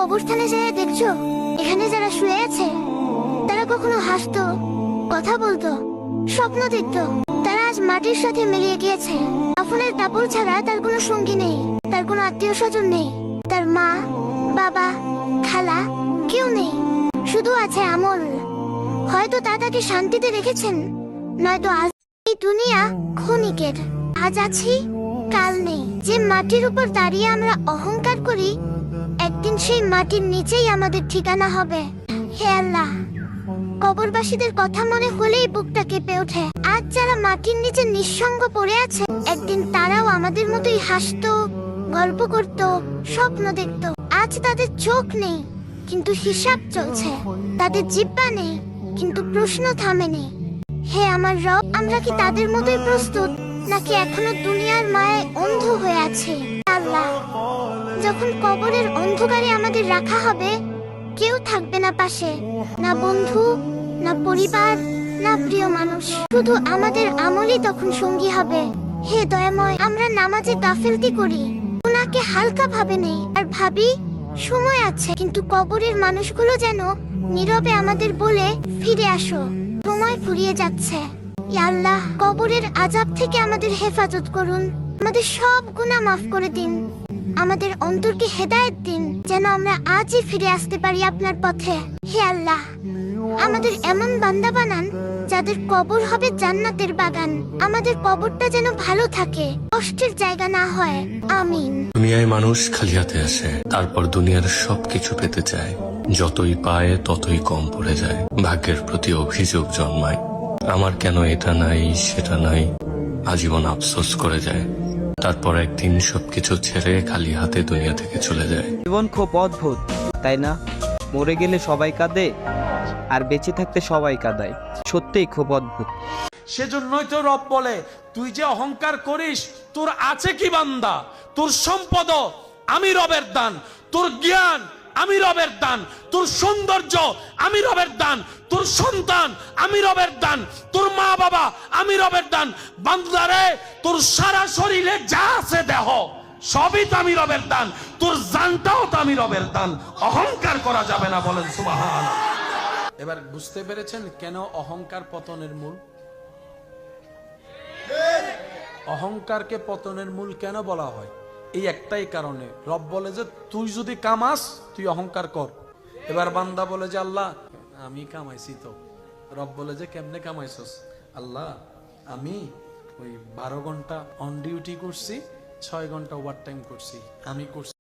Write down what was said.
কবরস্থানে যেয়ে দেখছো এখানে যারা শুয়ে আছে তারা কখনো হাসতো, কথা বলতো, স্বপ্ন দেখতো, তারা আজ মাটির সাথে মিলিয়ে গিয়েছে। কাফনের কাপড় ছাড়া তার কোনো সঙ্গী নেই, তার কোনো আত্মীয় স্বজন নেই, তার মা বাবা খালা কেউ নেই, শুধু আছে আমল। হয়তো তা তাকে শান্তিতে রেখেছেন, নয়তো আজ এই দুনিয়া ক্ষণিকের, আজ আছি কাল নেই। যে মাটির উপর দাঁড়িয়ে আমরা অহংকার করি, একদিন সেই মাটির নিচেই আমাদের ঠিকানা হবে। হে আল্লাহ, কবরবাসীদের কথা মনে হলেই বুকটা কেঁপে ওঠে। আজ যারা মাটির নিচে নিঃসঙ্গ পড়ে আছে, একদিন তারাও আমাদের মতোই হাসতো, গল্প করত, স্বপ্ন দেখত। আজ তাদের চোখ নেই কিন্তু হিসাব চলছে, তাদের জিহ্বা নেই কিন্তু প্রশ্ন থামেনি। হে আমার রব, আমরা কি তাদের মতোই প্রস্তুত, নাকি এখনো দুনিয়ার মায়ায় অন্ধ হয়ে আছে? আল্লাহ, যখন কবরের অন্ধকারে আমাদের রাখা হবে, কেউ থাকবে না পাশে, না বন্ধু, না পরিবার, না প্রিয় মানুষ, শুধু আমাদের আমলই তখন সঙ্গী হবে। হে দয়াময়, আমরা নামাজে গাফিলতি করি, গুনাহকে হালকা ভাবে নেই, আর ভাবি সময় আছে, কিন্তু কবরের মানুষগুলো যেন নীরবে আমাদের বলে ফিরে আসো, সময় ফুরিয়ে যাচ্ছে। ইয়া আল্লাহ, কবরের আযাব থেকে আমাদের হেফাজত করুন, আমাদের সব গুনাহ মাফ করে দিন, আমাদের অন্তরকে হেদায়েত দিন, যেন আমরা আজই ফিরে আসতে পারি আপনার পথে। হে আল্লাহ, আমাদের এমন বান্দা বানান যাদের কবর হবে জান্নাতের বাগান। আমাদের কবরটা যেন ভালো থাকে, কষ্টের জায়গা না হয়। আমিন। দুনিয়ায় মানুষ খালি হাতে আসে, তারপর দুনিয়ার সবকিছু পেতে চায়, যতই পায় ততই কম পড়ে যায়, ভাগ্যের প্রতি অভিযোগ জন্মায়। আমার কেন এটা নাই সেটা নাই, আজীবন আফসোস করে যায়, তারপর একদিন সবকিছু ছেড়ে খালি হাতে দুনিয়া থেকে চলে যায়। জীবন খুব অদ্ভুত, তাই না? মরে গেলে সবাই কাঁদে, আর বেঁচে থাকতে সবাই কাঁদায়। সত্যিই খুব অদ্ভুত। সেজন্যই তো রব বলে, তুই যে অহংকার করিস, তোর আছে কি বান্দা? তোর সম্পদ আমি রবের দান, তোর জ্ঞান আমি রবের দান, তোর সৌন্দর্য আমি রবের দান, তোর সন্তান আমি রবের দান, তোর মা বাবা আমি রবের দান। বান্দারে, তোর সারা শরীরে যা আছে দেহ সবই তো আমি রবের দান, তোর জানটাও তো আমি রবের দান। অহংকার করা যাবে না, বলেন সুবহানাল্লাহ। এবার বুঝতে পেরেছেন কেন অহংকার পতনের মূল? অহংকারকে পতনের মূল কেন বলা হয়? এই একটাই কারণে। রব বলে যে তুই যদি কামাস তুই অহংকার কর। এবার বান্দা বলে যে আল্লাহ আমি কামাইছি তো। রব বলে যে কেমনে কামাইছস? আল্লাহ আমি ওই 12 ঘন্টা অন ডিউটি করছি, 6 ঘন্টা ওভার টাইম করছি, আমি করছি।